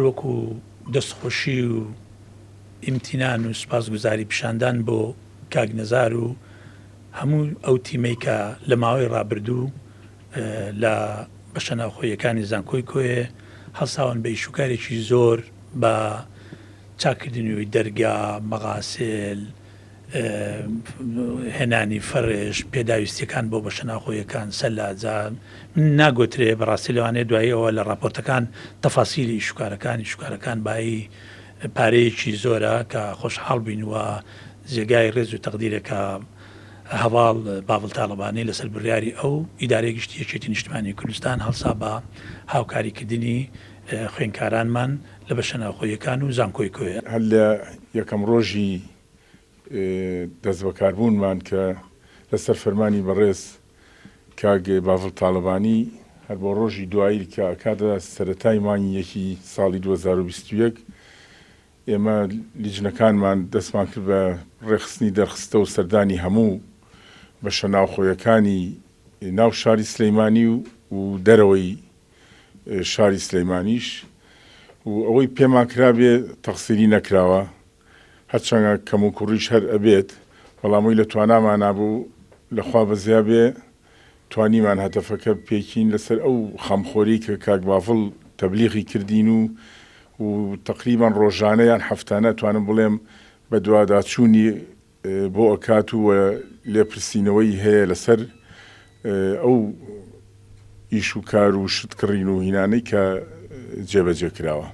وەکو دەستخۆشی و ئیمتینان و سوپاسگوزاری پیشاندان بۆ کاک نەزار و هەموو ئەو تیمەی کە لە ماوەی ڕابردوو لە بەشە ناوخۆیەکانی زانکۆی کۆیە هەڵساون بە ئیشوکارێکی زۆر بە چاکردنەوەی دەرگا، مەغاسل، هێنانی فەڕێژ، پێداویستیەکان بۆ بەشە ناوخۆیەکان سەلاجە ناگۆترێ بەڕاستی لەوانەیە دواییەوە لە راپۆرتەکان تەفاسیلی شوکارەکان بایی پارەیەکی زۆرە کە خۆشحاڵ بووینەوە جێگای ڕێز و تەقدیرێکە هەواڵ باڵ تاڵەبانەی لەسەر بڕیاری ئەو ئیدارەی گشتی یەکێتی نیشتیمانی کوردستان هەڵسا بە هاوکاریکردنی خوێندکارانمان لە بەشە ناوخۆیەکان و زانکۆی کۆیە. هەر لە یەکەم ڕۆژی دەست بەکاربوونمان کە لەسەر فەرمانی بەڕێز کاک باڵ تاڵەبانی هەر بۆ ڕۆژی دوایی کە کاتە سەرەتای مانگی یەکی ساڵی 2021 ئێمە لیژنەکانمان دەستمان کرد بە ڕێخستنی دەرخستە و سەردانی هەموو بەشە ناوخۆیەکانی ناو شاری سلەیمانی و دەرەوەی شاری سلەیمانیش و ئەوەی پێمان کرابێ تەقسیری نەکراوە هەرچەندە کەم و کوڕیش هەر ئەبێت بەڵامەوەی لە توانامان نابوو لەخوا بەزیا بێ توانیمان هەتەفەکە پێکین لەسەر ئەو خەمخۆری کە کاک باڵ تەبلیغی کردین و تقریبان ڕۆژانەیان هەفتانە توانم بڵێم بە دوواداچوونی بۆ ئەکات و لێپرسینەوەی هەیە لەسەر ئەو ئیش و کار و شتکڕین و هینانەی کە جێبەجێ کراوە.